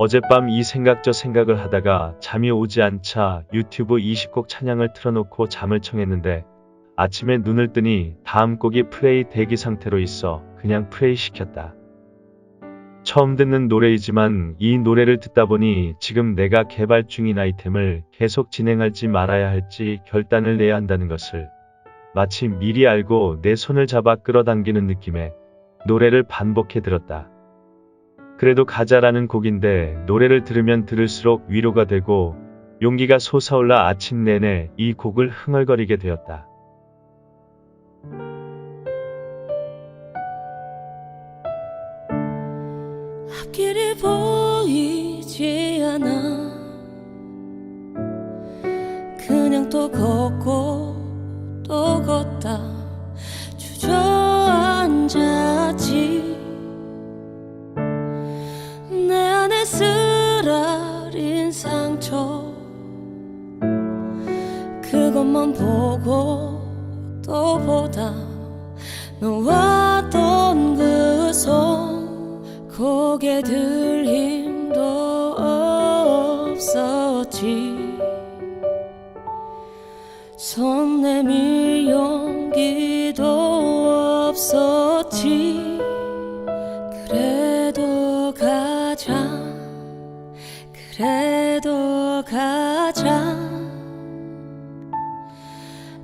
어젯밤 이 생각 저 생각을 하다가 잠이 오지 않자 유튜브 20곡 찬양을 틀어놓고 잠을 청했는데 아침에 눈을 뜨니 다음 곡이 플레이 대기 상태로 있어 그냥 플레이 시켰다. 처음 듣는 노래이지만 이 노래를 듣다 보니 지금 내가 개발 중인 아이템을 계속 진행할지 말아야 할지 결단을 내야 한다는 것을 마치 미리 알고 내 손을 잡아 끌어당기는 느낌에 노래를 반복해 들었다. 그래도 가자라는 곡인데 노래를 들으면 들을수록 위로가 되고 용기가 솟아올라 아침 내내 이 곡을 흥얼거리게 되었다. 앞길이 보이지 않아 그냥 또 걷고 또 걷다 주저앉았지 내 안에 쓰라린 상처 그것만 보고 또 보다 놓았던 그 손 고개 들 힘도 없었지 손 내밀 용기도 없었지 그래도 가자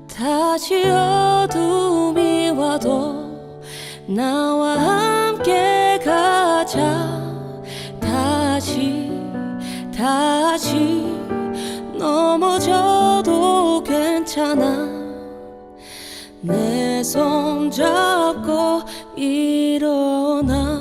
다시 어둠이 와도 나와 함께 가자 다시 넘어져도 괜찮아 내 손 잡고 일어나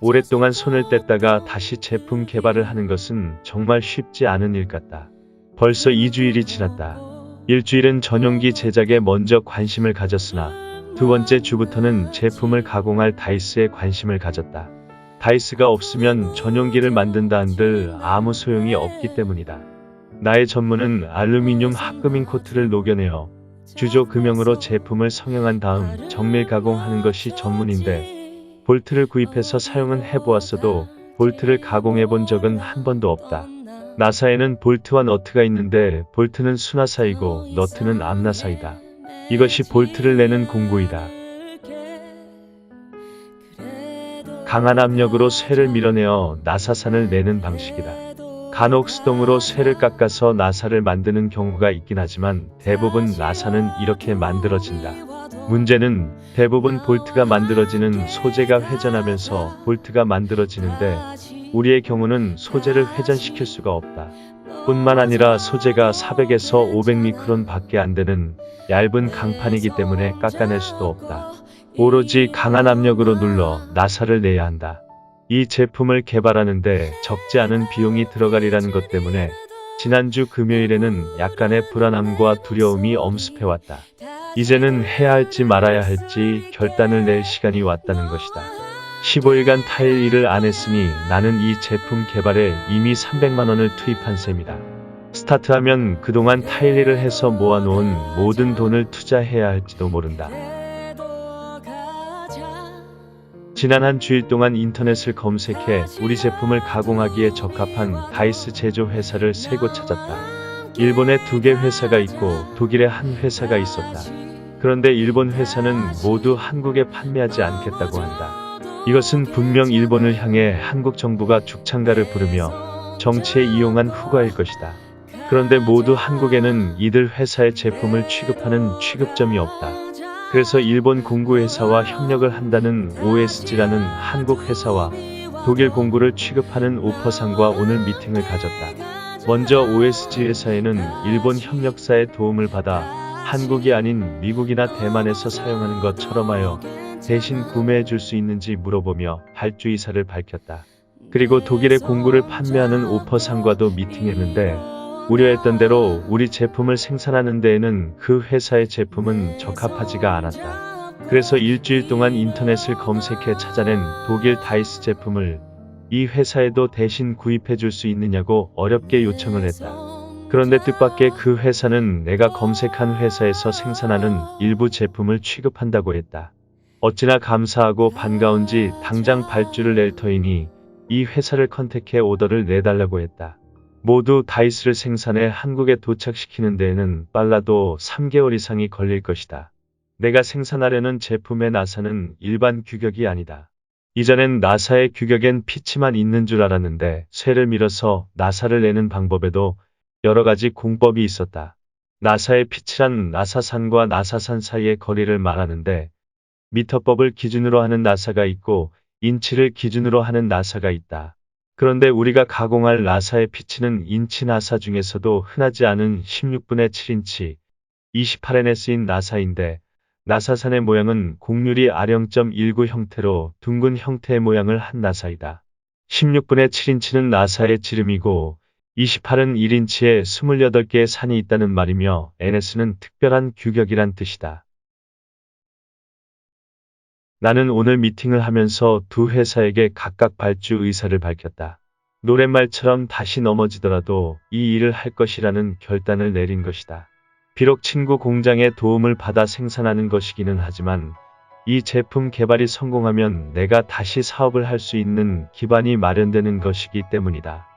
오랫동안 손을 뗐다가 다시 제품 개발을 하는 것은 정말 쉽지 않은 일 같다. 벌써 2주일이 지났다. 일주일은 전용기 제작에 먼저 관심을 가졌으나 두 번째 주부터는 제품을 가공할 다이스에 관심을 가졌다. 다이스가 없으면 전용기를 만든다 한들 아무 소용이 없기 때문이다. 나의 전문은 알루미늄 합금인 코트를 녹여내어 주조 금형으로 제품을 성형한 다음 정밀 가공하는 것이 전문인데 볼트를 구입해서 사용은 해보았어도 볼트를 가공해본 적은 한 번도 없다. 나사에는 볼트와 너트가 있는데 볼트는 수나사이고 너트는 암나사이다. 이것이 볼트를 내는 공구이다. 강한 압력으로 쇠를 밀어내어 나사산을 내는 방식이다. 간혹 수동으로 쇠를 깎아서 나사를 만드는 경우가 있긴 하지만 대부분 나사는 이렇게 만들어진다. 문제는 대부분 볼트가 만들어지는 소재가 회전하면서 볼트가 만들어지는데 우리의 경우는 소재를 회전시킬 수가 없다. 뿐만 아니라 소재가 400에서 500미크론 밖에 안 되는 얇은 강판이기 때문에 깎아낼 수도 없다. 오로지 강한 압력으로 눌러 나사를 내야 한다. 이 제품을 개발하는데 적지 않은 비용이 들어가리라는 것 때문에 지난주 금요일에는 약간의 불안함과 두려움이 엄습해왔다. 이제는 해야 할지 말아야 할지 결단을 낼 시간이 왔다는 것이다. 15일간 타일 일을 안 했으니 나는 이 제품 개발에 이미 300만원을 투입한 셈이다. 스타트하면 그동안 타일 일을 해서 모아놓은 모든 돈을 투자해야 할지도 모른다. 지난 한 주일 동안 인터넷을 검색해 우리 제품을 가공하기에 적합한 다이스 제조 회사를 3곳 찾았다. 일본에 2개 회사가 있고 독일에 한 회사가 있었다. 그런데 일본 회사는 모두 한국에 판매하지 않겠다고 한다. 이것은 분명 일본을 향해 한국 정부가 죽창가를 부르며 정치에 이용한 후과일 것이다. 그런데 모두 한국에는 이들 회사의 제품을 취급하는 취급점이 없다. 그래서 일본 공구회사와 협력을 한다는 OSG라는 한국 회사와 독일 공구를 취급하는 오퍼상과 오늘 미팅을 가졌다. 먼저 OSG 회사에는 일본 협력사의 도움을 받아 한국이 아닌 미국이나 대만에서 사용하는 것처럼 하여 대신 구매해 줄 수 있는지 물어보며 발주 의사를 밝혔다. 그리고 독일의 공구를 판매하는 오퍼상과도 미팅했는데 우려했던 대로 우리 제품을 생산하는 데에는 그 회사의 제품은 적합하지가 않았다. 그래서 일주일 동안 인터넷을 검색해 찾아낸 독일 다이스 제품을 이 회사에도 대신 구입해 줄 수 있느냐고 어렵게 요청을 했다. 그런데 뜻밖의 그 회사는 내가 검색한 회사에서 생산하는 일부 제품을 취급한다고 했다. 어찌나 감사하고 반가운지 당장 발주를 낼 터이니 이 회사를 컨택해 오더를 내달라고 했다. 모두 다이스를 생산해 한국에 도착시키는 데에는 빨라도 3개월 이상이 걸릴 것이다. 내가 생산하려는 제품의 나사는 일반 규격이 아니다. 이전엔 나사의 규격엔 피치만 있는 줄 알았는데 쇠를 밀어서 나사를 내는 방법에도 여러 가지 공법이 있었다. 나사의 피치란 나사산과 나사산 사이의 거리를 말하는데 미터법을 기준으로 하는 나사가 있고 인치를 기준으로 하는 나사가 있다. 그런데 우리가 가공할 나사의 피치는 인치 나사 중에서도 흔하지 않은 16분의 7인치 28Ns인 나사인데 나사산의 모양은 곡률이 아령.19 형태로 둥근 형태의 모양을 한 나사이다. 16분의 7인치는 나사의 지름이고 28은 1인치에 28개의 산이 있다는 말이며 NS는 특별한 규격이란 뜻이다. 나는 오늘 미팅을 하면서 두 회사에게 각각 발주 의사를 밝혔다. 노랫말처럼 다시 넘어지더라도 이 일을 할 것이라는 결단을 내린 것이다. 비록 친구 공장의 도움을 받아 생산하는 것이기는 하지만 이 제품 개발이 성공하면 내가 다시 사업을 할 수 있는 기반이 마련되는 것이기 때문이다.